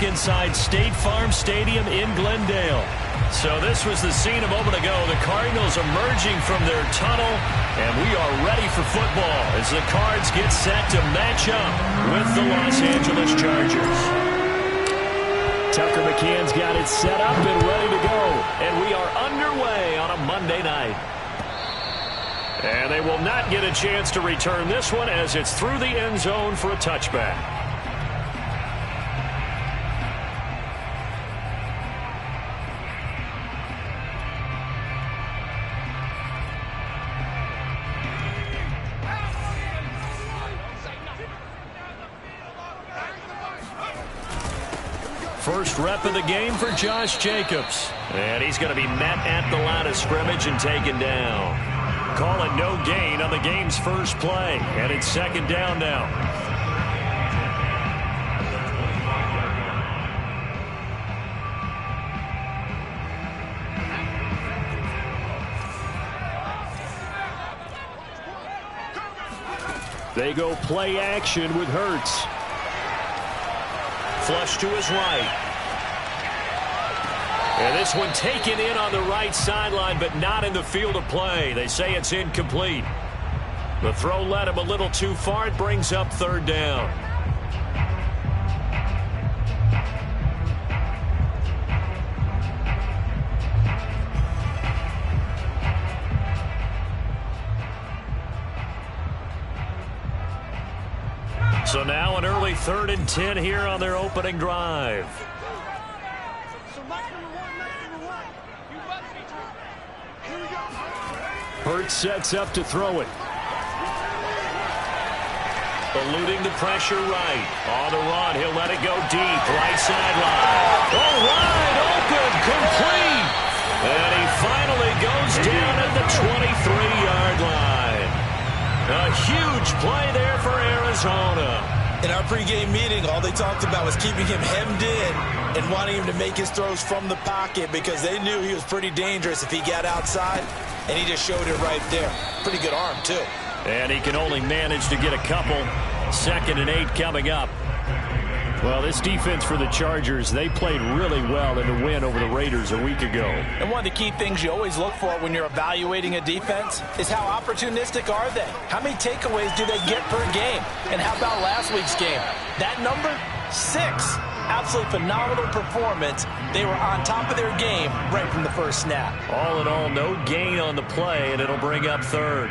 inside State Farm Stadium in Glendale. So this was the scene a moment ago. The Cardinals emerging from their tunnel, and we are ready for football as the Cards get set to match up with the Los Angeles Chargers. Tucker McKeon's got it set up and ready to go, and we are underway on a Monday night. And they will not get a chance to return this one as it's through the end zone for a touchback. First rep of the game for Josh Jacobs. And he's going to be met at the line of scrimmage and taken down. Calling no gain on the game's first play. And it's second down now. They go play action with Hurts. Flush to his right. And this one taken in on the right sideline, but not in the field of play. They say it's incomplete. The throw led him a little too far. It brings up third down. So now an early 3rd and 10 here on their opening drive. Hurts sets up to throw it. Eluding the pressure right. On the run, he'll let it go deep. Right sideline. Oh, wide open, complete. And he finally goes down at the 23-yard line. A huge play there for Arizona. In our pregame meeting, all they talked about was keeping him hemmed in and wanting him to make his throws from the pocket because they knew he was pretty dangerous if he got outside, and he just showed it right there. Pretty good arm, too. And he can only manage to get a couple. 2nd and 8 coming up. Well, this defense for the Chargers, they played really well in the win over the Raiders a week ago. And one of the key things you always look for when you're evaluating a defense is how opportunistic are they? How many takeaways do they get per game? And how about last week's game? That number? 6. Absolutely phenomenal performance. They were on top of their game right from the first snap. All in all, no gain on the play, and it'll bring up 3rd.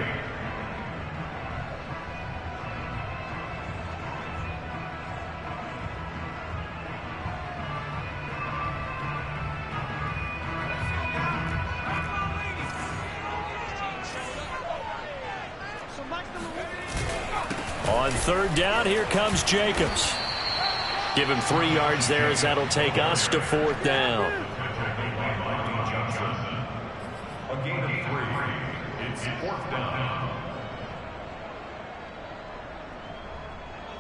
On 3rd down, here comes Jacobs. Give him 3 yards there as that'll take us to 4th down. A gain of 3. It's 4th down.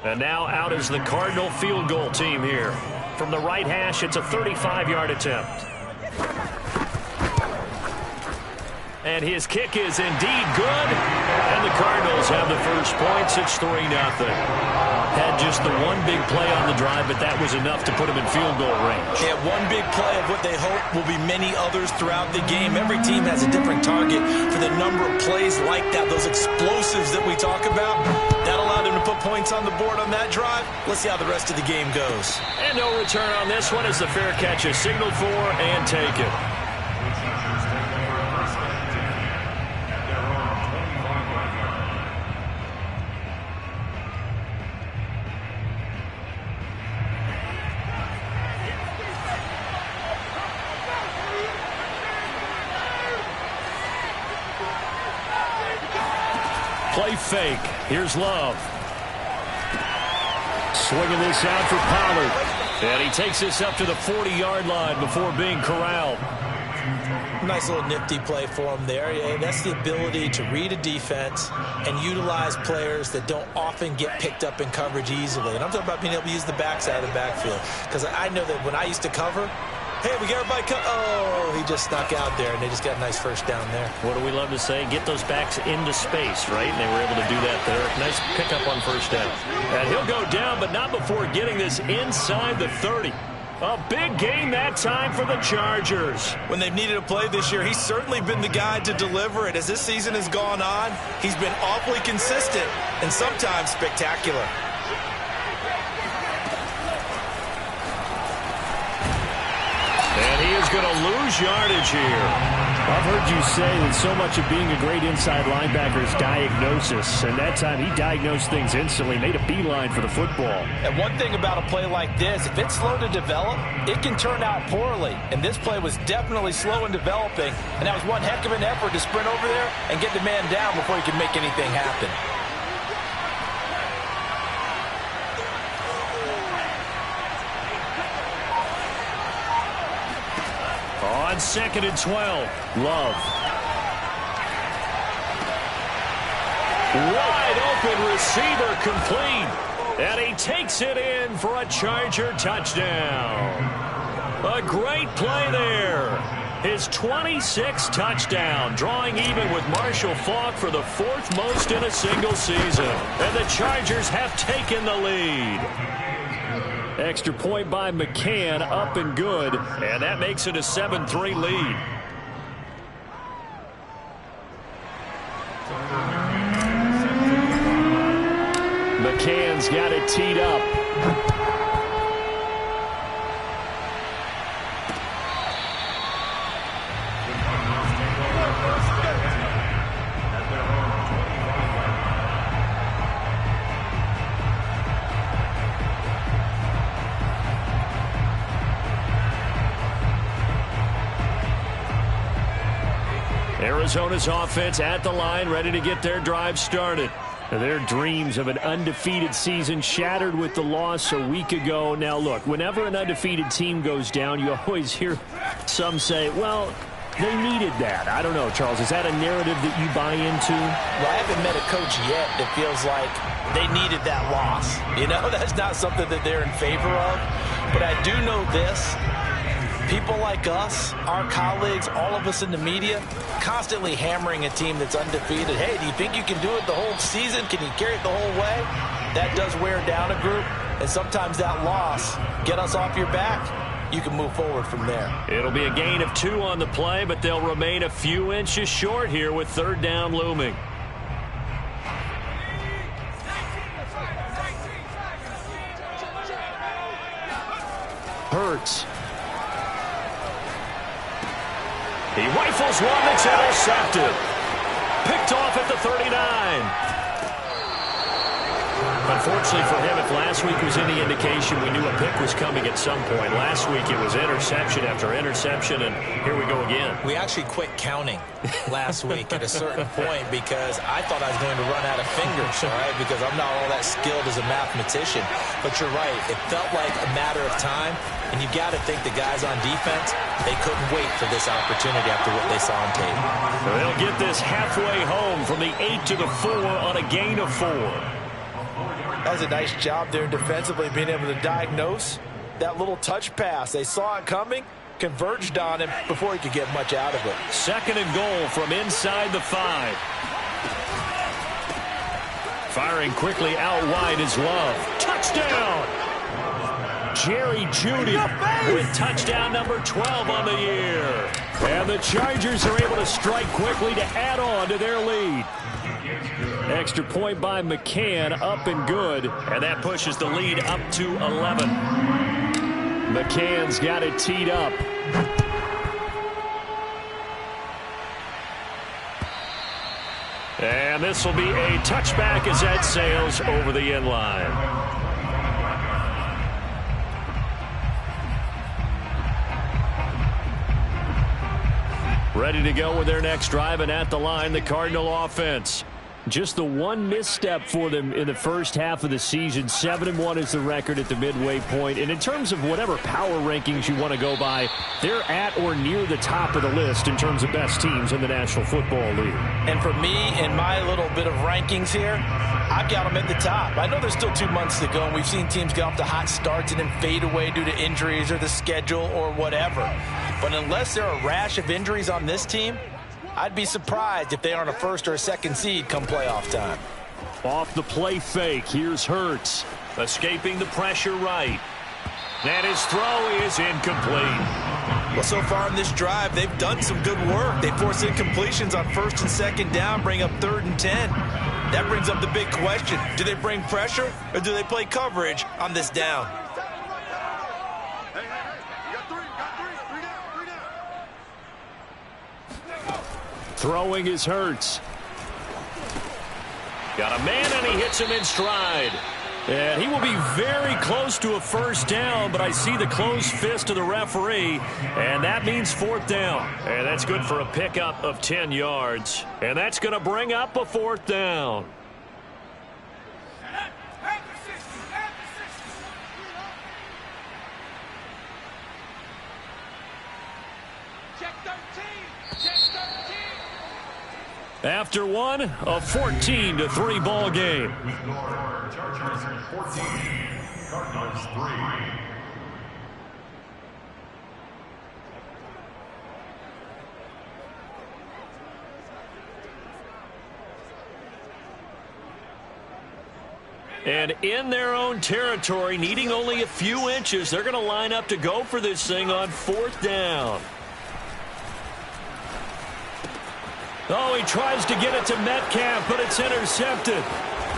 And now out is the Cardinal field goal team here. From the right hash, it's a 35-yard attempt. And his kick is indeed good. And the Cardinals have the first points. It's 3-0. Had just the one big play on the drive, but that was enough to put him in field goal range. Yeah, one big play of what they hope will be many others throughout the game. Every team has a different target for the number of plays like that, those explosives that we talk about. That allowed them to put points on the board on that drive. Let's see how the rest of the game goes. And no return on this one as the fair catch is signaled for and taken. Play fake. Here's Love. Swinging this out for Pollard. And he takes this up to the 40-yard line before being corralled. Nice little nifty play for him there. Yeah, that's the ability to read a defense and utilize players that don't often get picked up in coverage easily. And I'm talking about being able to use the backside of the backfield. Because I know that when I used to cover, hey, we got everybody oh, he just snuck out there, and they just got a nice first down there. What do we love to say? Get those backs into space, right? And they were able to do that there. Nice pickup on first down. And he'll go down, but not before getting this inside the 30. A big game that time for the Chargers. When they've needed a play this year, he's certainly been the guy to deliver it. As this season has gone on, he's been awfully consistent and sometimes spectacular. And he is going to lose yardage here. I've heard you say that so much of being a great inside linebacker is diagnosis. And that time he diagnosed things instantly, made a beeline for the football. And one thing about a play like this, if it's slow to develop, it can turn out poorly. And this play was definitely slow in developing. And that was one heck of an effort to sprint over there and get the man down before he could make anything happen. On 2nd and 12, Love. Wide open receiver complete. And he takes it in for a Charger touchdown. A great play there. His 26th touchdown, drawing even with Marshall Faulk for the 4th most in a single season. And the Chargers have taken the lead. Extra point by McCann, up and good. And that makes it a 7-3 lead. McCann's got it teed up. Arizona's offense at the line, ready to get their drive started. Their dreams of an undefeated season shattered with the loss a week ago. Now, look, whenever an undefeated team goes down, you always hear some say, well, they needed that. I don't know, Charles. Is that a narrative that you buy into? Well, I haven't met a coach yet that feels like they needed that loss. You know, that's not something that they're in favor of. But I do know this. People like us, our colleagues, all of us in the media, constantly hammering a team that's undefeated. Hey, do you think you can do it the whole season? Can you carry it the whole way? That does wear down a group, and sometimes that loss get us off your back. You can move forward from there. It'll be a gain of 2 on the play, but they'll remain a few inches short here with 3rd down looming. Hurts. He rifles one that's intercepted. Picked off at the 39. Unfortunately for him, if last week was any indication, we knew a pick was coming at some point. Last week it was interception after interception, and here we go again. We actually quit counting last week at a certain point because I thought I was going to run out of fingers, all right, because I'm not all that skilled as a mathematician. But you're right. It felt like a matter of time, and you've got to think the guys on defense, they couldn't wait for this opportunity after what they saw on tape. They'll get this halfway home from the 8 to the 4 on a gain of 4. That was a nice job there defensively, being able to diagnose that little touch pass. They saw it coming, converged on him before he could get much out of it. 2nd and goal from inside the 5. Firing quickly out wide is Love. Touchdown! Jerry Jeudy with touchdown number 12 on the year. And the Chargers are able to strike quickly to add on to their lead. Extra point by McCann, up and good. And that pushes the lead up to 11. McCann's got it teed up. And this will be a touchback as that sails over the end line. Ready to go with their next drive, and at the line, the Cardinal offense. Just the one misstep for them in the first half of the season. 7-1 is the record at the midway point. And in terms of whatever power rankings you want to go by, they're at or near the top of the list in terms of best teams in the National Football League. And for me, in my little bit of rankings here, I've got them at the top. I know there's still 2 months to go, and we've seen teams get off to hot starts and then fade away due to injuries or the schedule or whatever. But unless there are a rash of injuries on this team, I'd be surprised if they aren't a 1st or a 2nd seed come playoff time. Off the play fake, here's Hurts. Escaping the pressure right. And his throw is incomplete. Well, so far in this drive, they've done some good work. They force incompletions on 1st and 2nd down, bring up 3rd and 10. That brings up the big question. Do they bring pressure or do they play coverage on this down? Throwing is Hurts. Got a man, and he hits him in stride. And he will be very close to a first down, but I see the closed fist of the referee, and that means 4th down. And that's good for a pickup of 10 yards. And that's going to bring up a 4th down. After one, a 14-3 ball game. Chargers 14, Cardinals 3. And in their own territory, needing only a few inches, they're going to line up to go for this thing on 4th down. Oh, he tries to get it to Metcalf, but it's intercepted.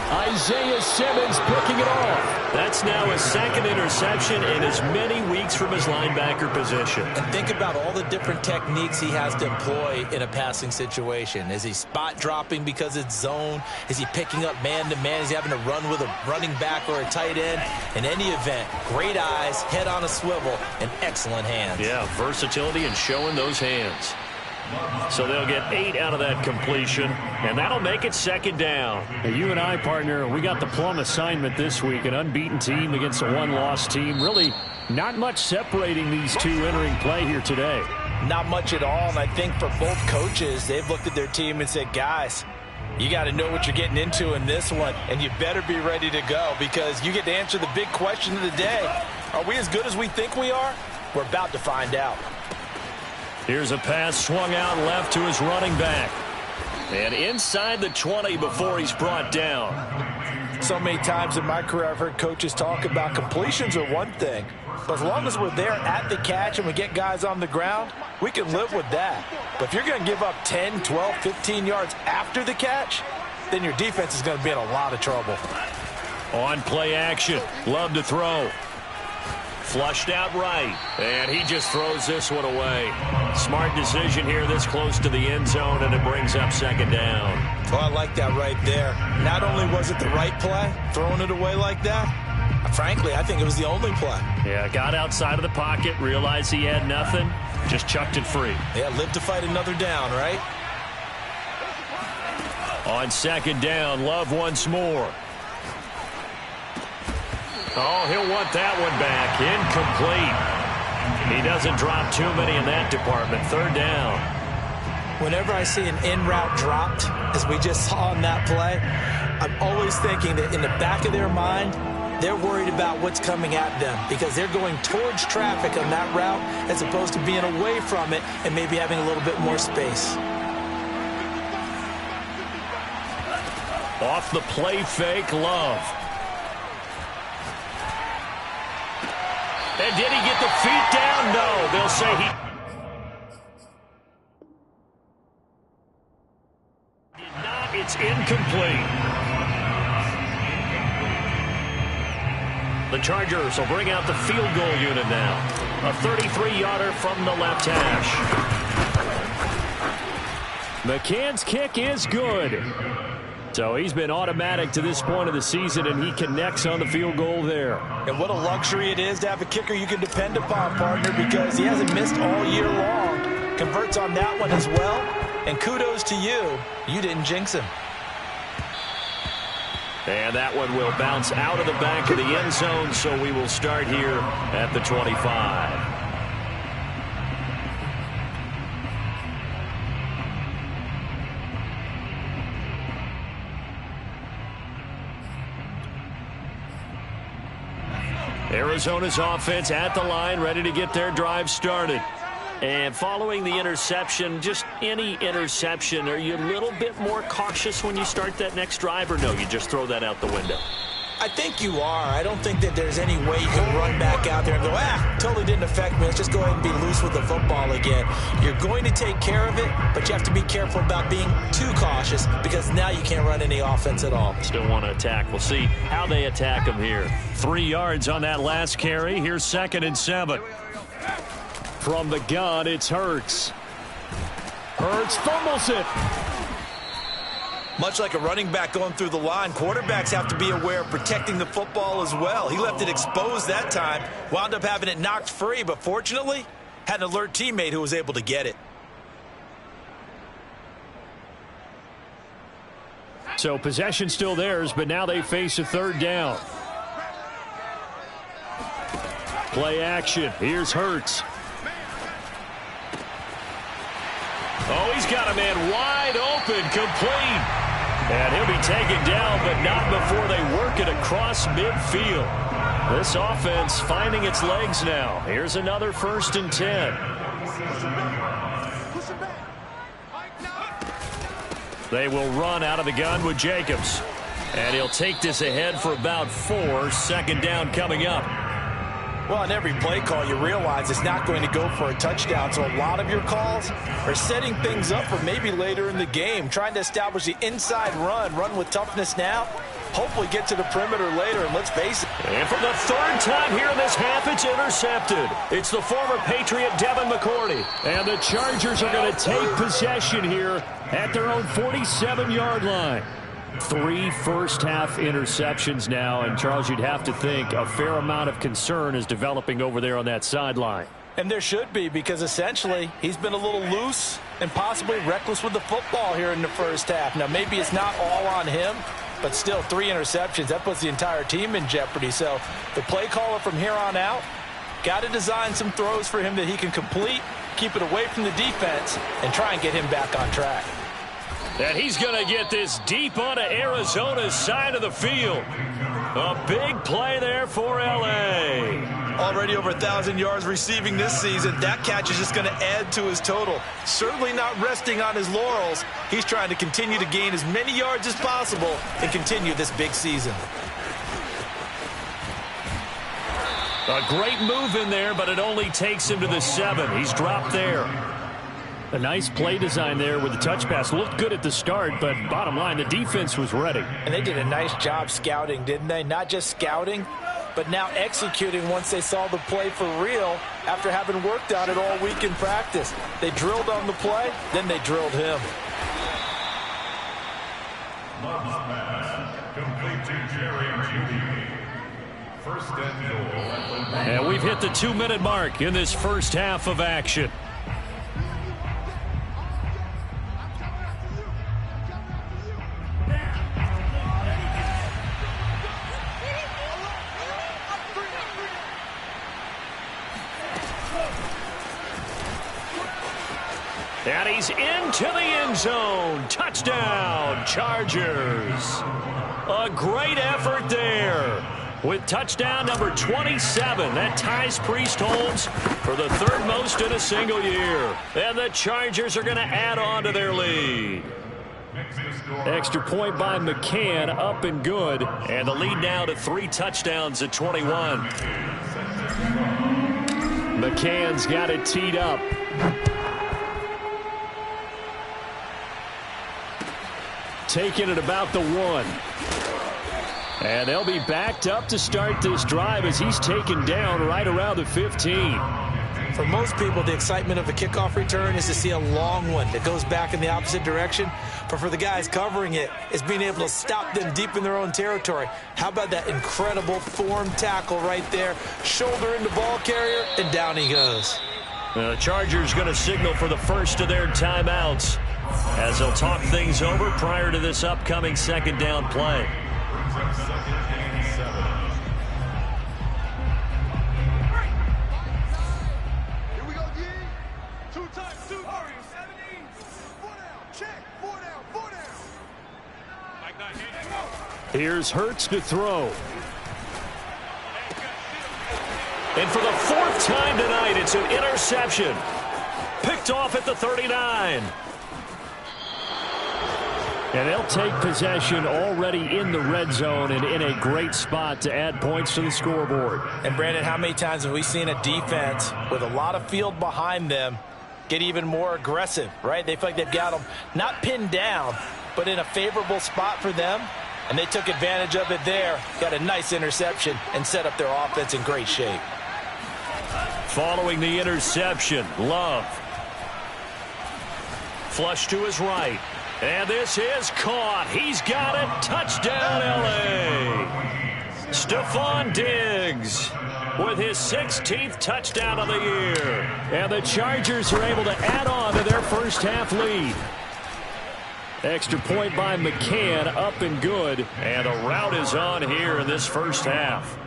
Isaiah Simmons picking it off. That's now his 2nd interception in as many weeks from his linebacker position. And think about all the different techniques he has to employ in a passing situation. Is he spot dropping because it's zone? Is he picking up man-to-man? Is he having to run with a running back or a tight end? In any event, great eyes, head on a swivel, and excellent hands. Yeah, versatility and showing those hands. So they'll get 8 out of that completion, and that'll make it 2nd down. Now, you and I, partner, we got the plum assignment this week, an unbeaten team against a one-loss team. Really not much separating these two entering play here today. Not much at all, and I think for both coaches, they've looked at their team and said, guys, you got to know what you're getting into in this one, and you better be ready to go because you get to answer the big question of the day. Are we as good as we think we are? We're about to find out. Here's a pass swung out left to his running back. And inside the 20 before he's brought down. So many times in my career I've heard coaches talk about completions are one thing. But as long as we're there at the catch and we get guys on the ground, we can live with that. But if you're going to give up 10, 12, 15 yards after the catch, then your defense is going to be in a lot of trouble. On play action. Love to throw. Flushed out right, and he just throws this one away. Smart decision here this close to the end zone, and it brings up 2nd down. Oh, I like that right there. Not only was it the right play, throwing it away like that, frankly, I think it was the only play. Yeah, got outside of the pocket, realized he had nothing, just chucked it free. Yeah, live to fight another down, right? On 2nd down, Love once more. Oh, he'll want that one back. Incomplete. He doesn't drop too many in that department. 3rd down. Whenever I see an in route dropped, as we just saw in that play, I'm always thinking that in the back of their mind, they're worried about what's coming at them because they're going towards traffic on that route as opposed to being away from it and maybe having a little bit more space. Off the play fake, Love. And did he get the feet down? No. They'll say he did not. It's incomplete. The Chargers will bring out the field goal unit now. A 33-yarder from the left hash. McCann's kick is good. So he's been automatic to this point of the season, and he connects on the field goal there. And what a luxury it is to have a kicker you can depend upon, partner, because he hasn't missed all year long. Converts on that one as well. And kudos to you. You didn't jinx him. And that one will bounce out of the back of the end zone, so we will start here at the 25. Arizona's offense at the line, ready to get their drive started. And following the interception, just any interception, are you a little bit more cautious when you start that next drive, or no, you just throw that out the window? I think you are. I don't think that there's any way you can run back out there and go, totally didn't affect me. Let's just go ahead and be loose with the football again. You're going to take care of it, but you have to be careful about being too cautious because now you can't run any offense at all. Still want to attack. We'll see how they attack him here. 3 yards on that last carry. Here's 2nd and 7. From the gun, it's Hurts. Hurts fumbles it. Much like a running back going through the line, quarterbacks have to be aware of protecting the football as well. He left it exposed that time, wound up having it knocked free, but fortunately, had an alert teammate who was able to get it. So possession still theirs, but now they face a 3rd down. Play action. Here's Hurts. Oh, he's got a man wide open, complete. And he'll be taken down, but not before they work it across midfield. This offense finding its legs now. Here's another 1st and 10. They will run out of the gun with Jacobs. And he'll take this ahead for about 4. 2nd down coming up. Well, on every play call, you realize it's not going to go for a touchdown. So a lot of your calls are setting things up for maybe later in the game, trying to establish the inside run with toughness now, hopefully get to the perimeter later, and let's face it. And for the 3rd time here in this half, it's intercepted. It's the former Patriot Devin McCourty. And the Chargers are going to take possession here at their own 47-yard line. 3 first-half interceptions now, and Charles, you'd have to think a fair amount of concern is developing over there on that sideline. And there should be, because essentially he's been a little loose and possibly reckless with the football here in the first half. Now, maybe it's not all on him, but still 3 interceptions. That puts the entire team in jeopardy. So the play caller from here on out got to design some throws for him that he can complete, keep it away from the defense, and try and get him back on track. And he's going to get this deep onto Arizona's side of the field. A big play there for L.A. Already over 1,000 yards receiving this season. That catch is just going to add to his total. Certainly not resting on his laurels. He's trying to continue to gain as many yards as possible and continue this big season. A great move in there, but it only takes him to the 7. He's dropped there. A nice play design there with the touch pass. Looked good at the start, but bottom line, the defense was ready. And they did a nice job scouting, didn't they? Not just scouting, but now executing once they saw the play for real after having worked on it all week in practice. They drilled on the play, then they drilled him. Love's pass, complete to Jerry Jeudy. 1st and goal. And we've hit the 2-minute mark in this first half of action. And he's into the end zone. Touchdown, Chargers. A great effort there. With touchdown number 27, that ties Priest Holmes for the 3rd most in a single year. And the Chargers are going to add on to their lead. Extra point by McCann, up and good. And the lead now to 3 touchdowns at 21. McCann's got it teed up. Taking it about the 1. And they'll be backed up to start this drive as he's taken down right around the 15. For most people, the excitement of a kickoff return is to see a long one that goes back in the opposite direction. But for the guys covering it, it's being able to stop them deep in their own territory. How about that incredible form tackle right there? Shoulder into ball carrier, and down he goes. The Chargers going to signal for the first of their timeouts as they'll talk things over prior to this upcoming 2nd down play. Here's Hurts to throw. And for the 4th time tonight, it's an interception. Picked off at the 39. And they'll take possession already in the red zone and in a great spot to add points to the scoreboard. And, Brandon, how many times have we seen a defense with a lot of field behind them get even more aggressive, right? They feel like they've got them not pinned down, but in a favorable spot for them, and they took advantage of it there, got a nice interception, and set up their offense in great shape. Following the interception, Love. Flush to his right. And this is caught. He's got it. Touchdown, L.A. Stephon Diggs with his 16th touchdown of the year. And the Chargers are able to add on to their first half lead. Extra point by McCann, up and good. And a route is on here in this first half.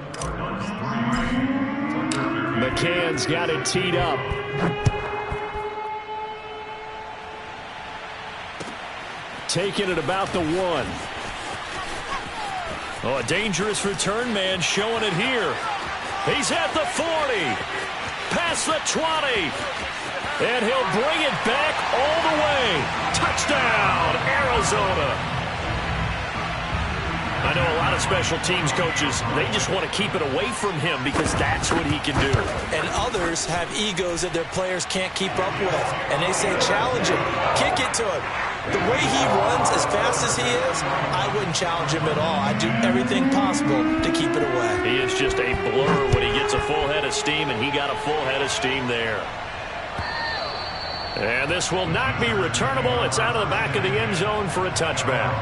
McCann's got it teed up. Taking it about the 1. Oh, a dangerous return man showing it here. He's at the 40. Past the 20. And he'll bring it back all the way. Touchdown, Arizona. I know a lot of special teams coaches, they just want to keep it away from him because that's what he can do. And others have egos that their players can't keep up with. And they say, challenge him. Kick it to him. The way he runs as fast as he is, I wouldn't challenge him at all. I'd do everything possible to keep it away. He is just a blur when he gets a full head of steam, and he got a full head of steam there. And this will not be returnable. It's out of the back of the end zone for a touchback.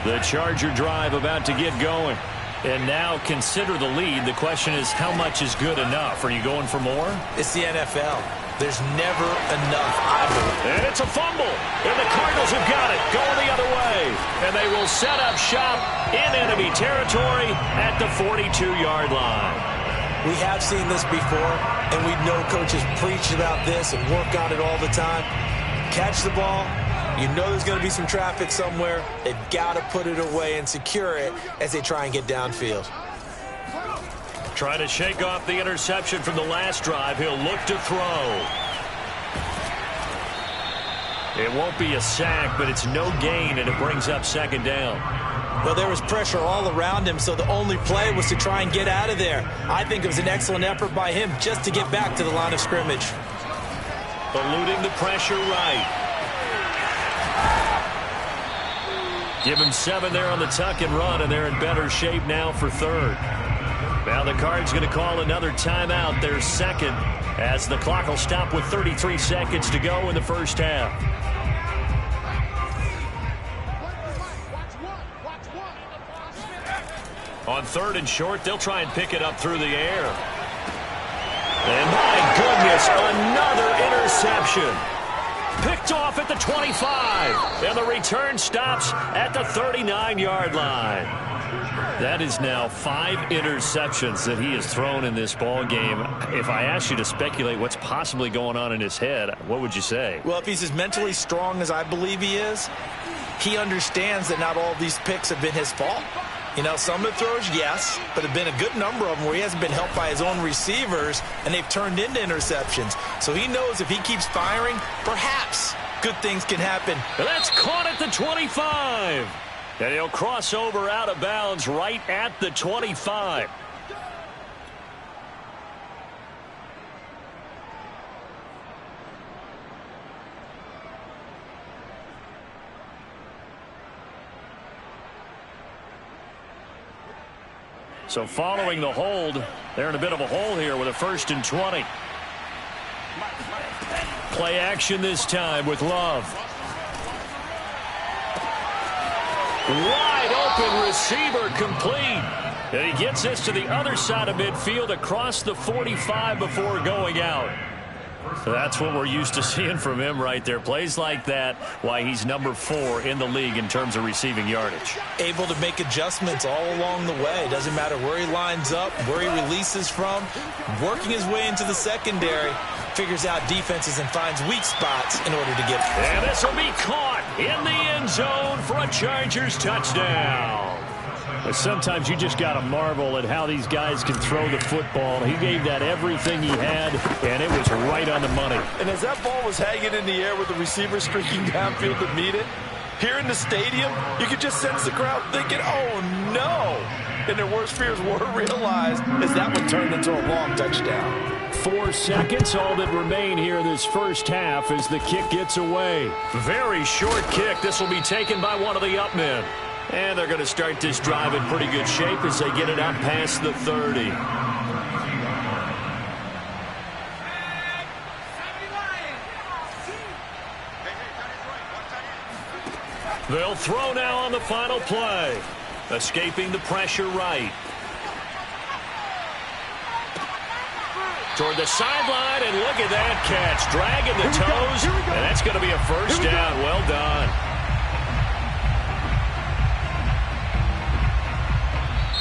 The Charger drive about to get going. And now consider the lead. The question is, how much is good enough? Are you going for more? It's the NFL. There's never enough, I believe. And it's a fumble. And the Cardinals have got it. Going the other way. And they will set up shop in enemy territory at the 42-yard line. We have seen this before, and we know coaches preach about this and work on it all the time. Catch the ball. You know there's going to be some traffic somewhere. They've got to put it away and secure it as they try and get downfield. Trying to shake off the interception from the last drive. He'll look to throw. It won't be a sack, but it's no gain, and it brings up second down. Well, there was pressure all around him, so the only play was to try and get out of there. I think it was an excellent effort by him just to get back to the line of scrimmage. Eluding the pressure right. Give him 7 there on the tuck and run, and they're in better shape now for third. Now the Cards going to call another timeout, their second, as the clock will stop with 33 seconds to go in the first half. On 3rd and short, they'll try and pick it up through the air. And my goodness, another interception. Picked off at the 25, and the return stops at the 39-yard line. That is now 5 interceptions that he has thrown in this ball game. If I asked you to speculate what's possibly going on in his head, what would you say? Well, if he's as mentally strong as I believe he is, he understands that not all of these picks have been his fault. You know, some of the throws, yes, but have been a good number of them where he hasn't been helped by his own receivers, and they've turned into interceptions. So he knows if he keeps firing, perhaps good things can happen. That's caught at the 25. And he'll cross over out of bounds right at the 25. So following the hold, they're in a bit of a hole here with a 1st and 20. Play action this time with Love. Wide open receiver complete. And he gets this to the other side of midfield across the 45 before going out. So that's what we're used to seeing from him right there. Plays like that, why he's number 4 in the league in terms of receiving yardage. Able to make adjustments all along the way. Doesn't matter where he lines up, where he releases from. Working his way into the secondary, figures out defenses and finds weak spots in order to get. And this will be caught in the end zone for a Chargers touchdown. Sometimes you just got to marvel at how these guys can throw the football. He gave that everything he had, and it was right on the money. And as that ball was hanging in the air with the receiver streaking downfield to meet it, here in the stadium, you could just sense the crowd thinking, oh, no. And their worst fears were realized as that one turned into a long touchdown. 4 seconds, all that remain here in this first half as the kick gets away. Very short kick. This will be taken by one of the up men. And they're going to start this drive in pretty good shape as they get it out past the 30. They'll throw now on the final play. Escaping the pressure right. Toward the sideline, and look at that catch. Dragging the toes, and that's going to be a first down. Well done.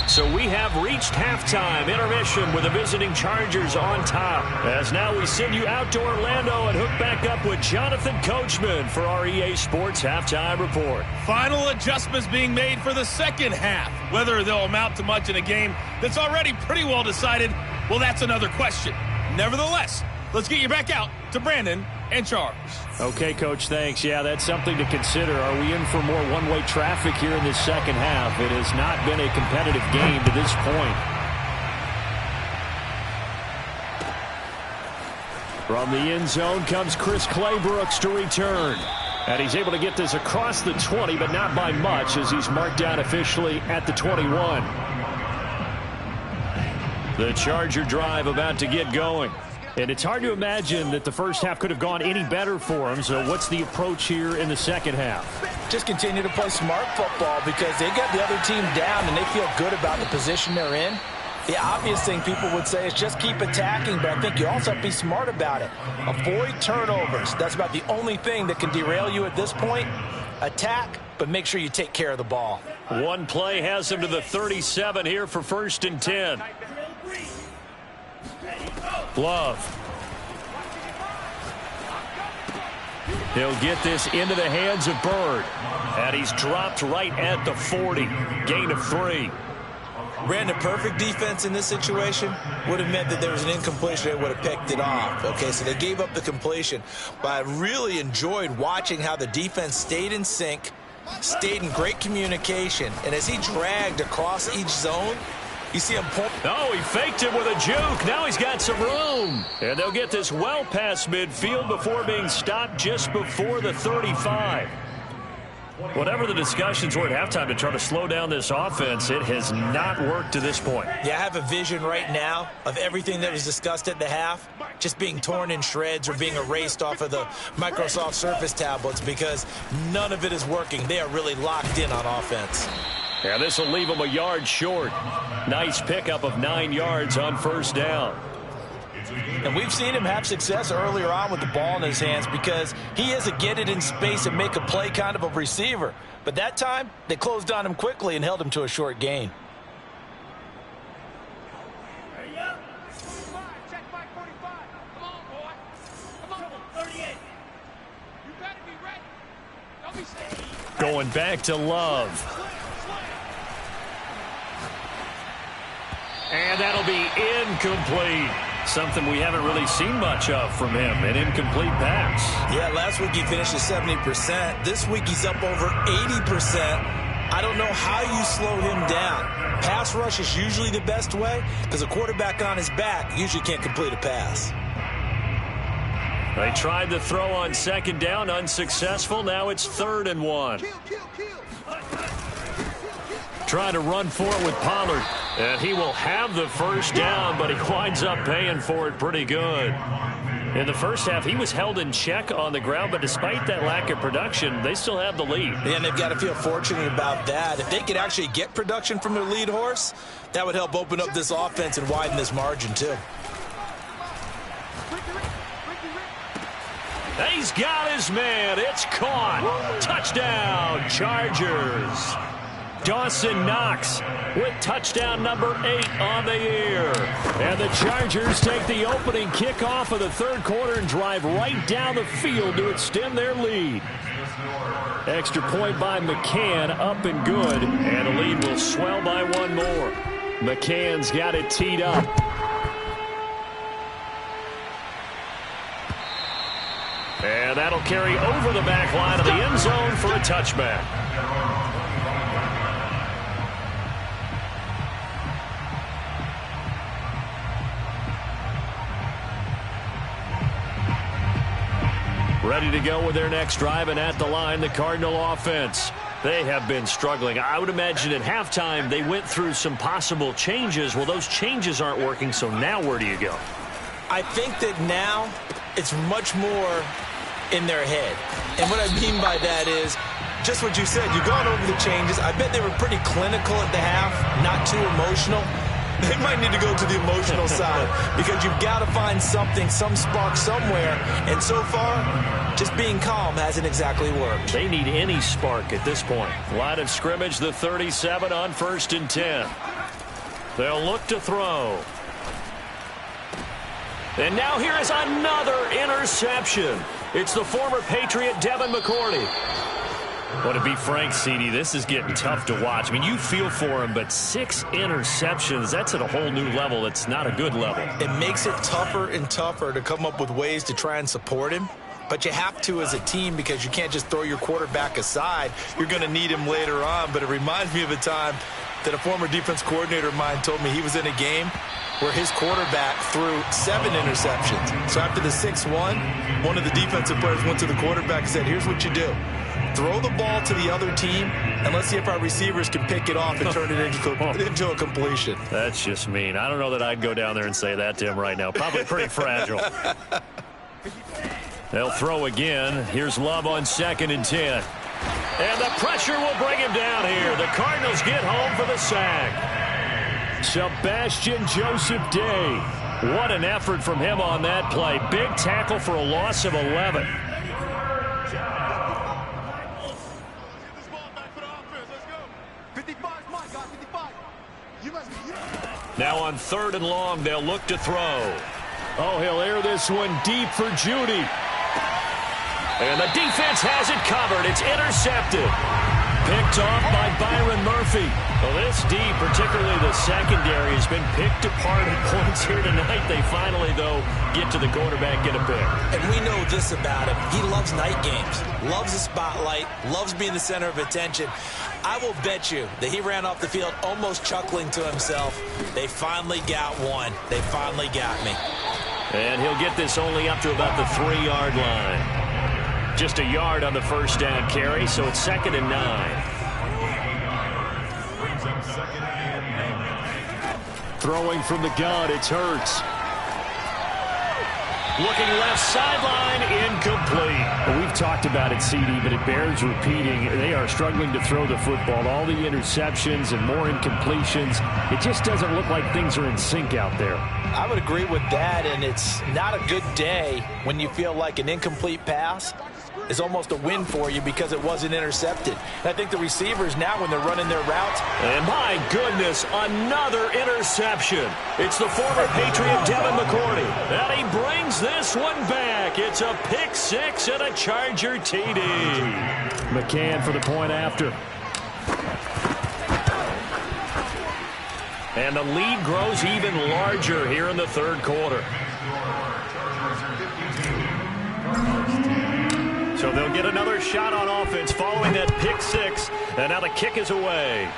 So we have reached halftime intermission with the visiting Chargers on top. As now we send you out to Orlando and hook back up with Jonathan Coachman for our EA Sports Halftime Report. Final adjustments being made for the second half. Whether they'll amount to much in a game that's already pretty well decided, well, that's another question. Nevertheless, let's get you back out to Brandon and Charles. Okay, Coach, thanks. Yeah, that's something to consider. Are we in for more one-way traffic here in this second half? It has not been a competitive game to this point. From the end zone comes Chris Claybrooks to return. And he's able to get this across the 20, but not by much as he's marked down officially at the 21. The Charger drive about to get going. And it's hard to imagine that the first half could have gone any better for him. So what's the approach here in the second half? Just continue to play smart football because they got the other team down and they feel good about the position they're in. The obvious thing people would say is just keep attacking, but I think you also have to be smart about it. Avoid turnovers. That's about the only thing that can derail you at this point. Attack, but make sure you take care of the ball. One play has him to the 37 here for 1st and 10. Love. He'll get this into the hands of Bird. And he's dropped right at the 40. Gain of 3. Brandon, perfect defense in this situation would have meant that there was an incompletion. They would have picked it off. Okay, so they gave up the completion. But I really enjoyed watching how the defense stayed in sync, stayed in great communication. And as he dragged across each zone, you see him pull. Oh, he faked him with a juke. Now he's got some room. And they'll get this well past midfield before being stopped just before the 35. Whatever the discussions were at halftime to try to slow down this offense, it has not worked to this point. Yeah, I have a vision right now of everything that was discussed at the half just being torn in shreds or being erased off of the Microsoft Surface tablets because none of it is working. They are really locked in on offense. Yeah, this will leave him a yard short. Nice pickup of 9 yards on 1st down. And we've seen him have success earlier on with the ball in his hands because he is a get it in space and make a play kind of a receiver. But that time, they closed on him quickly and held him to a short gain. Going back to Love. And that'll be incomplete. Something we haven't really seen much of from him, an incomplete pass. Yeah, last week he finished at 70%. This week he's up over 80%. I don't know how you slow him down. Pass rush is usually the best way because a quarterback on his back usually can't complete a pass. They tried to throw on 2nd down, unsuccessful. Now it's 3rd and 1. Trying to run for it with Pollard. And he will have the 1st down, but he winds up paying for it pretty good. In the first half, he was held in check on the ground, but despite that lack of production, they still have the lead. And they've got to feel fortunate about that. If they could actually get production from their lead horse, that would help open up this offense and widen this margin, too. He's got his man. It's caught. Touchdown, Chargers. Dawson Knox with touchdown number 8 on the year. And the Chargers take the opening kickoff of the third quarter and drive right down the field to extend their lead. Extra point by McCann, up and good. And the lead will swell by one more. McCann's got it teed up. And that'll carry over the back line of the end zone for a touchback. Ready to go with their next drive, and at the line, the Cardinal offense. They have been struggling. I would imagine at halftime they went through some possible changes. Well, those changes aren't working, so now where do you go? I think that now it's much more in their head. And what I mean by that is just what you said. You've gone over the changes. I bet they were pretty clinical at the half, not too emotional. They might need to go to the emotional side because you've got to find something, some spark somewhere. And so far, just being calm hasn't exactly worked. They need any spark at this point. Line of scrimmage, the 37 on 1st and 10. They'll look to throw. And now here is another interception. It's the former Patriot Devin McCourty. Well, to be frank, CD, this is getting tough to watch. I mean, you feel for him, but 6 interceptions, that's at a whole new level. It's not a good level. It makes it tougher and tougher to come up with ways to try and support him. But you have to as a team because you can't just throw your quarterback aside. You're going to need him later on. But it reminds me of a time that a former defense coordinator of mine told me he was in a game where his quarterback threw 7 interceptions. So after the 6th one of the defensive players went to the quarterback and said, here's what you do. Throw the ball to the other team, and let's see if our receivers can pick it off and turn it into a completion. That's just mean. I don't know that I'd go down there and say that to him right now. Probably pretty fragile. They'll throw again. Here's Love on 2nd and 10. And the pressure will bring him down here. The Cardinals get home for the sack. Sebastian Joseph Day. What an effort from him on that play. Big tackle for a loss of 11. Now on 3rd and long, they'll look to throw. Oh, he'll air this one deep for Judy. And the defense has it covered. It's intercepted. Picked off by Byron Murphy. Well, this D, particularly the secondary, has been picked apart at points here tonight. They finally, though, get to the quarterback, get a pick. And we know this about him. He loves night games, loves the spotlight, loves being the center of attention. I will bet you that he ran off the field almost chuckling to himself. They finally got one. They finally got me. And he'll get this only up to about the 3-yard line. Just a yard on the first down carry, so it's 2nd and 9. Throwing from the gun, it's Hurts. Looking left sideline, incomplete. Well, we've talked about it, CD, but it bears repeating. They are struggling to throw the football. All the interceptions and more incompletions. It just doesn't look like things are in sync out there. I would agree with that, and it's not a good day when you feel like an incomplete pass is almost a win for you because it wasn't intercepted. And I think the receivers now, when they're running their routes. And my goodness, another interception. It's the former Patriot Devin McCourty. And he brings this one back. It's a pick 6 and a Charger TD. McCann for the point after. And the lead grows even larger here in the third quarter. So they'll get another shot on offense following that pick 6. And now the kick is away.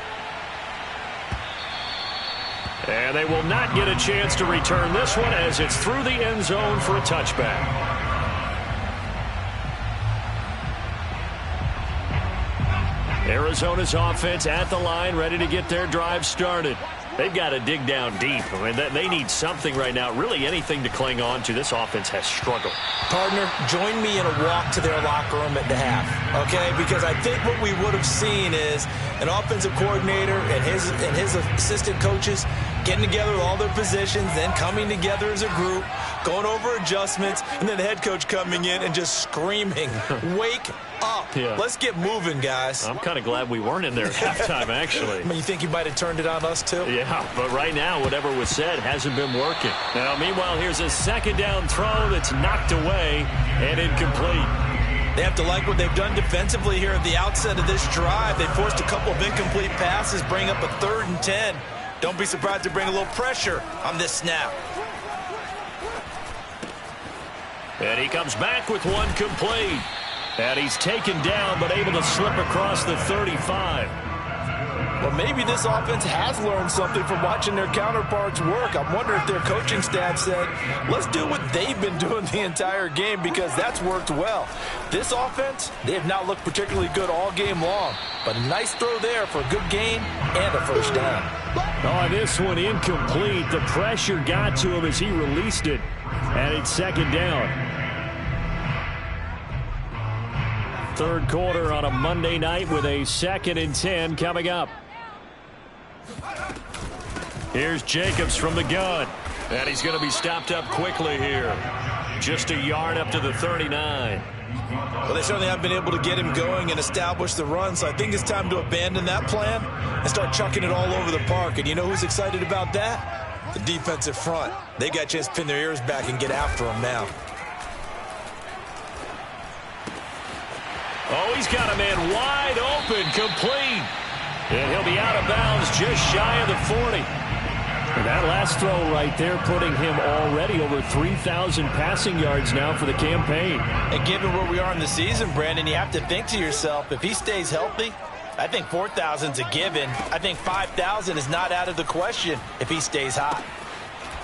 And they will not get a chance to return this one as it's through the end zone for a touchback. Arizona's offense at the line, ready to get their drive started. They've got to dig down deep. I mean, they need something right now, really anything to cling on to. This offense has struggled. Partner, join me in a walk to their locker room at the half, okay? Because I think what we would have seen is an offensive coordinator and his assistant coaches getting together with all their positions, then coming together as a group, going over adjustments, and then the head coach coming in and just screaming, wake up. Yeah. Let's get moving, guys. I'm kind of glad we weren't in there at halftime, actually. I mean, you think you might have turned it on us, too? Yeah, but right now, whatever was said hasn't been working. Now, meanwhile, here's a second down throw that's knocked away and incomplete. They have to like what they've done defensively here at the outset of this drive. They forced a couple of incomplete passes, bring up a 3rd and 10. Don't be surprised to bring a little pressure on this snap. And he comes back with one complete. And he's taken down, but able to slip across the 35. Well, maybe this offense has learned something from watching their counterparts work. I'm wondering if their coaching staff said, let's do what they've been doing the entire game, because that's worked well. This offense, they have not looked particularly good all game long, but a nice throw there for a good gain and a first down. Oh, this one incomplete. The pressure got to him as he released it, and it's second down. Third quarter on a Monday night with a 2nd and 10 coming up. Here's Jacobs from the gun. And he's going to be stopped up quickly here. Just a yard up to the 39. Well, they certainly have been able to get him going and establish the run, so I think it's time to abandon that plan and start chucking it all over the park. And you know who's excited about that? The defensive front. They got a chance to pin their ears back and get after him now. Oh, he's got a man wide open, complete. And he'll be out of bounds just shy of the 40. And that last throw right there putting him already over 3,000 passing yards now for the campaign. And given where we are in the season, Brandon, you have to think to yourself, if he stays healthy, I think 4,000's a given. I think 5,000 is not out of the question if he stays hot.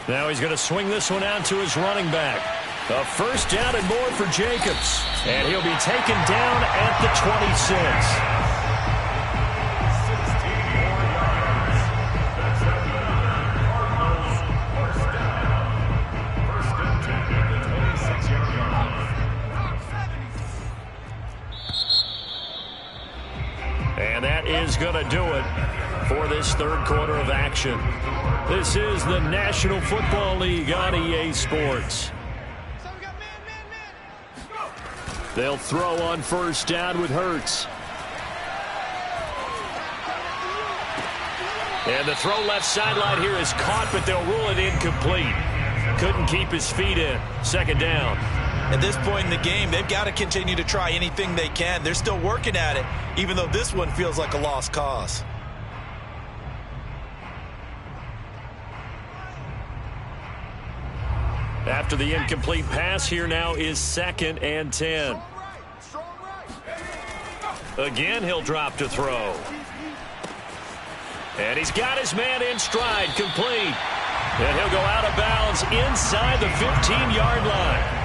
Now he's going to swing this one out to his running back. A first down and more for Jacobs. And he'll be taken down at the 26. And that is going to do it for this third quarter of action. This is the National Football League on EA Sports. They'll throw on first down with Hurts. And the throw left sideline here is caught, but they'll rule it incomplete. Couldn't keep his feet in. Second down. At this point in the game, they've got to continue to try anything they can. They're still working at it, even though this one feels like a lost cause. After the incomplete pass, here now is 2nd and 10. Again, he'll drop to throw. And he's got his man in stride, complete. And he'll go out of bounds inside the 15-yard line.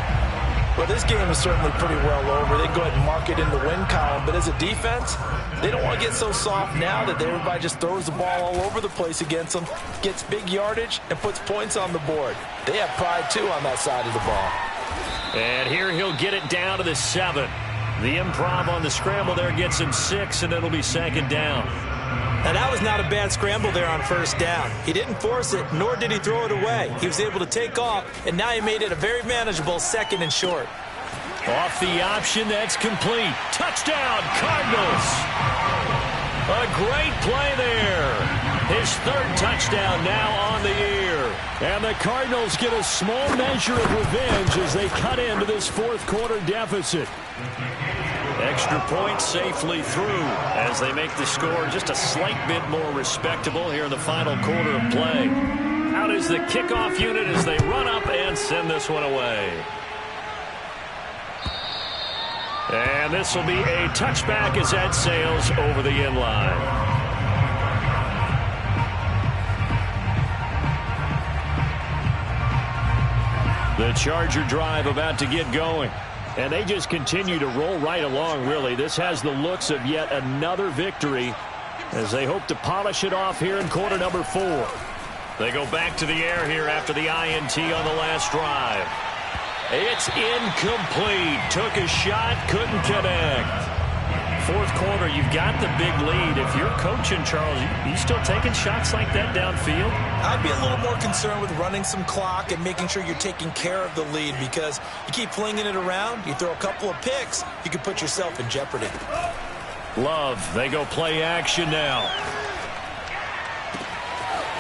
Well, this game is certainly pretty well over. They go ahead and mark it in the win column. But as a defense, they don't want to get so soft now that everybody just throws the ball all over the place against them, gets big yardage, and puts points on the board. They have pride, too, on that side of the ball. And here he'll get it down to the 7. The improv on the scramble there gets him 6, and it'll be second down. Now, that was not a bad scramble there on first down. He didn't force it, nor did he throw it away. He was able to take off, and now he made it a very manageable 2nd and short. Off the option, that's complete. Touchdown, Cardinals. A great play there. His 3rd touchdown now on the year. And the Cardinals get a small measure of revenge as they cut into this 4th quarter deficit. Extra point safely through as they make the score just a slight bit more respectable here in the final quarter of play. Out is the kickoff unit as they run up and send this one away. And this will be a touchback as that sails over the end line. The Charger drive about to get going. And they just continue to roll right along, really. This has the looks of yet another victory as they hope to polish it off here in quarter number 4. They go back to the air here after the INT on the last drive. It's incomplete. Took a shot, couldn't connect. fourth quarter, you've got the big lead. If you're coaching, Charles, you still taking shots like that downfield? I'd be a little more concerned with running some clock and making sure you're taking care of the lead, because you keep flinging it around, you throw a couple of picks, you could put yourself in jeopardy. Love, they go play action now.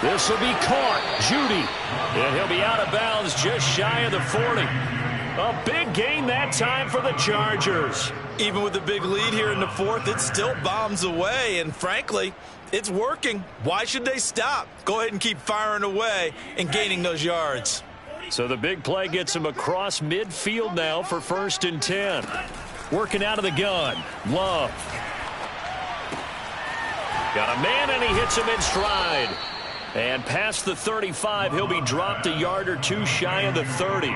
This will be caught. Judy. And he'll be out of bounds just shy of the 40. A big gain that time for the Chargers. Even with the big lead here in the fourth, it still bombs away, and frankly, it's working. Why should they stop? Go ahead and keep firing away and gaining those yards. So the big play gets him across midfield now for 1st and 10. Working out of the gun. Love. Got a man, and he hits him in stride. And past the 35, he'll be dropped a yard or two shy of the 30.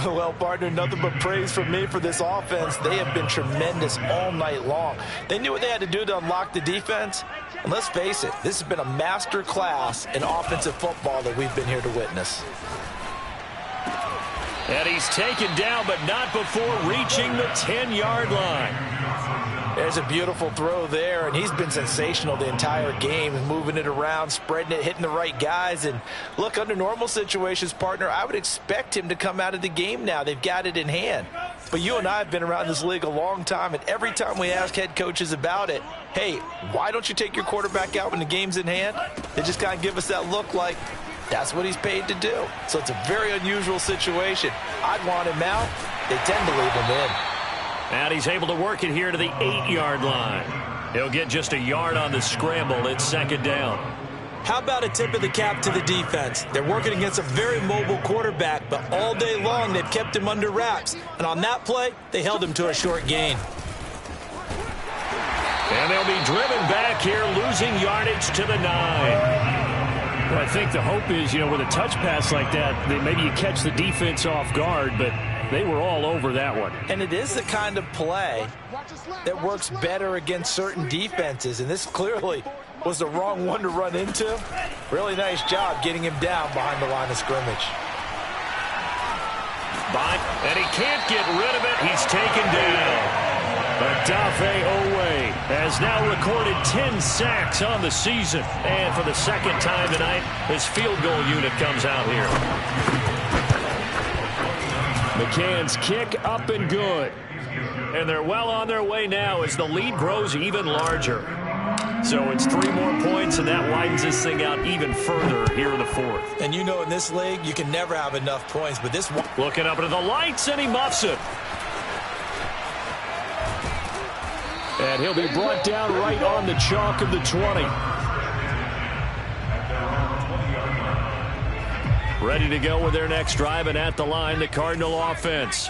Well, partner, nothing but praise from me for this offense. They have been tremendous all night long. They knew what they had to do to unlock the defense. And let's face it, this has been a master class in offensive football that we've been here to witness. And he's taken down, but not before reaching the 10-yard line. There's a beautiful throw there, and he's been sensational the entire game, moving it around, spreading it, hitting the right guys. And look, under normal situations, partner, I would expect him to come out of the game now. They've got it in hand. But you and I have been around this league a long time, and every time we ask head coaches about it, hey, why don't you take your quarterback out when the game's in hand? They just kind of give us that look like that's what he's paid to do. So it's a very unusual situation. I'd want him out. They tend to leave him in. And he's able to work it here to the 8-yard line. He'll get just a yard on the scramble. It's 2nd down. How about a tip of the cap to the defense? They're working against a very mobile quarterback, but all day long they've kept him under wraps. And on that play, they held him to a short gain. And they'll be driven back here, losing yardage to the 9. Well, I think the hope is, with a touch pass like that maybe you catch the defense off guard, but they were all over that one. And it is the kind of play that works better against certain defenses, and this clearly was the wrong one to run into. Really nice job getting him down behind the line of scrimmage. And he can't get rid of it. He's taken down. Odafe Oweh has now recorded 10 sacks on the season. And for the second time tonight, his field goal unit comes out here. McCann's kick up and good. And they're well on their way now as the lead grows even larger. So it's 3 more points, and that widens this thing out even further here in the fourth. And in this league, you can never have enough points, but this one... Looking up into the lights, and he muffs it. And he'll be brought down right on the chalk of the 20. Ready to go with their next drive, and at the line, the Cardinal offense.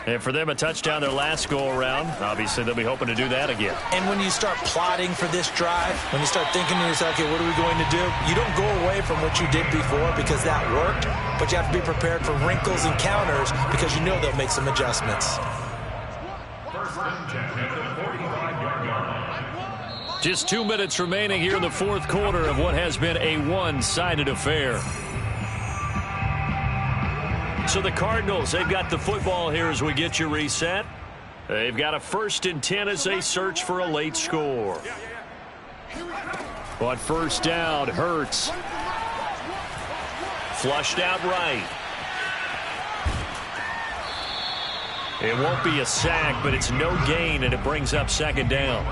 And for them, a touchdown their last go-around. Obviously, they'll be hoping to do that again. And when you start plotting for this drive, when you start thinking to yourself, okay, what are we going to do? You don't go away from what you did before because that worked, but you have to be prepared for wrinkles and counters because you know they'll make some adjustments. Just 2 minutes remaining here in the fourth quarter of what has been a one-sided affair. So the Cardinals, they've got the football here as we get you reset. They've got a 1st and 10 as they search for a late score. On 1st down, Hurts. Flushed out right. It won't be a sack, but it's no gain, and it brings up 2nd down.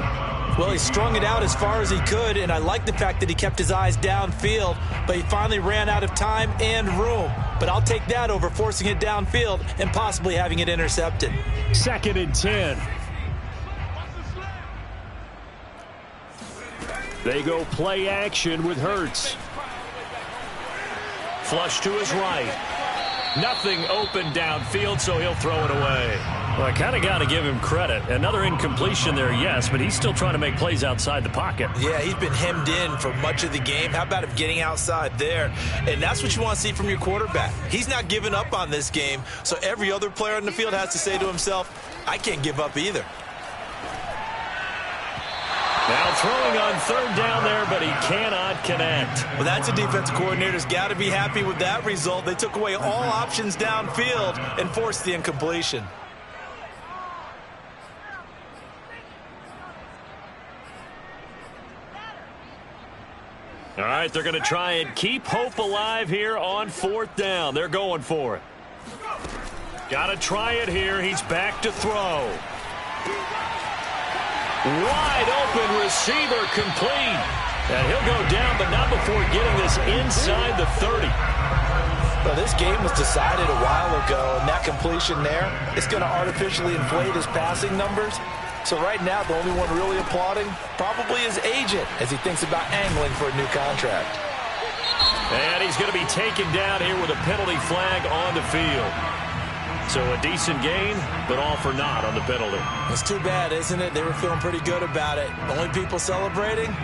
Well, he strung it out as far as he could, and I like the fact that he kept his eyes downfield, but he finally ran out of time and room. But I'll take that over forcing it downfield and possibly having it intercepted. 2nd and 10. They go play action with Hurts. Flush to his right. Nothing open downfield, so he'll throw it away. Well, I kind of got to give him credit. Another incompletion there, yes, but he's still trying to make plays outside the pocket. Yeah, he's been hemmed in for much of the game. How about him getting outside there? And that's what you want to see from your quarterback. He's not giving up on this game, so every other player on the field has to say to himself, I can't give up either. Now throwing on 3rd down there, but he cannot connect. Well, that's a defense coordinator's got to be happy with that result. They took away all options downfield and forced the incompletion. right, they're going to try and keep hope alive here on 4th down. They're going for it. Got to try it here. He's back to throw. Wide open receiver complete. And he'll go down, but not before getting this inside the 30. Well, this game was decided a while ago, and that completion there is going to artificially inflate his passing numbers. So right now, the only one really applauding probably his agent as he thinks about angling for a new contract. And he's going to be taken down here with a penalty flag on the field. So a decent gain, but all for naught on the penalty. It's too bad, isn't it? They were feeling pretty good about it. The only people celebrating,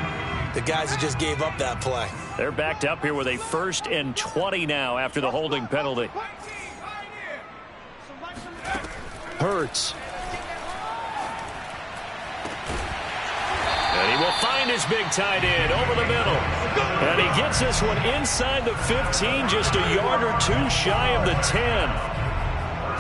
the guys who just gave up that play. They're backed up here with a 1st and 20 now after the holding penalty. Hurts. And he will find his big tight end over the middle. And he gets this one inside the 15, just a yard or two shy of the 10.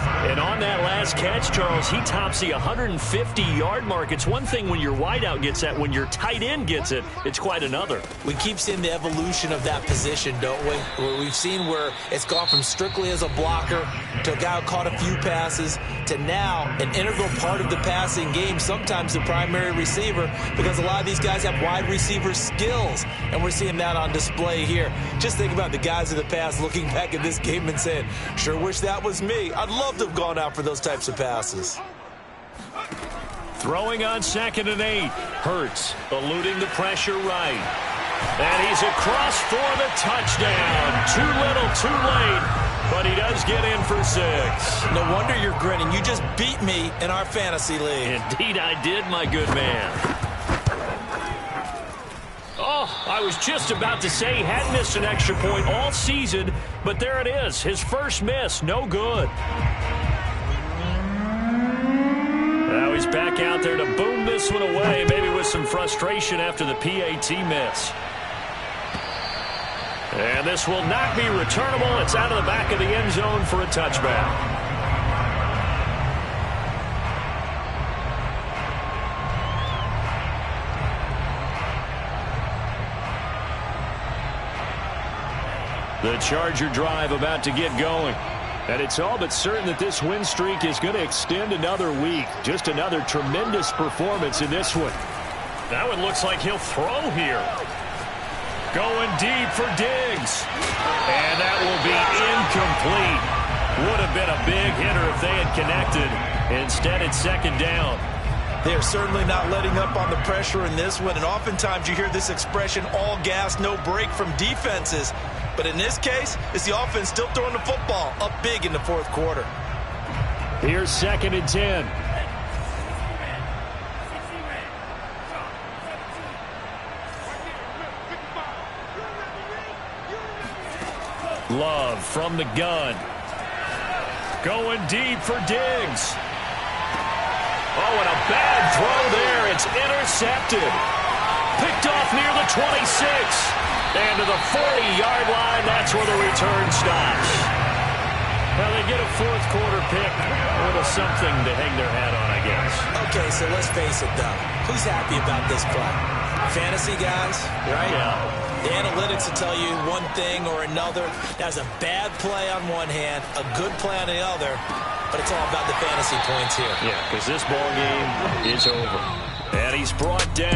And on that last catch, Charles, he tops the 150-yard mark. It's one thing when your wideout gets that. When your tight end gets it, it's quite another. We keep seeing the evolution of that position, don't we? We've seen where it's gone from strictly as a blocker to a guy who caught a few passes to now an integral part of the passing game, sometimes the primary receiver, because a lot of these guys have wide receiver skills, and we're seeing that on display here. Just think about the guys of the past looking back at this game and saying, sure wish that was me. I'd love to have gone out for those types of passes. Throwing on 2nd and 8. Hurts eluding the pressure right. And he's across for the touchdown. Too little, too late. But he does get in for 6. No wonder you're grinning. You just beat me in our fantasy league. Indeed I did, my good man. Oh, I was just about to say he hadn't missed an extra point all season, but there it is. His first miss, no good. Now he's back out there to boom this one away, maybe with some frustration after the PAT miss. And this will not be returnable. It's out of the back of the end zone for a touchback. The Charger drive about to get going. And it's all but certain that this win streak is going to extend another week. Just another tremendous performance in this one. That one looks like he'll throw here. Going deep for Diggs. And that will be incomplete. Would have been a big hitter if they had connected. Instead, it's 2nd down. They're certainly not letting up on the pressure in this one. And oftentimes you hear this expression, all gas, no break from defenses. But in this case, it's the offense still throwing the football up big in the 4th quarter. Here's 2nd and 10. Love from the gun. Going deep for Diggs. Oh, and a bad throw there. It's intercepted. Picked off near the 26. And to the 40-yard line, that's where the return stops. Well, they get a 4th quarter pick. A little something to hang their hat on, I guess. Okay, so let's face it, though. Who's happy about this play? Fantasy guys, right? Yeah. The analytics will tell you one thing or another. That's a bad play on one hand, a good play on the other, but it's all about the fantasy points here. Yeah, because this ball game is over. And he's brought down.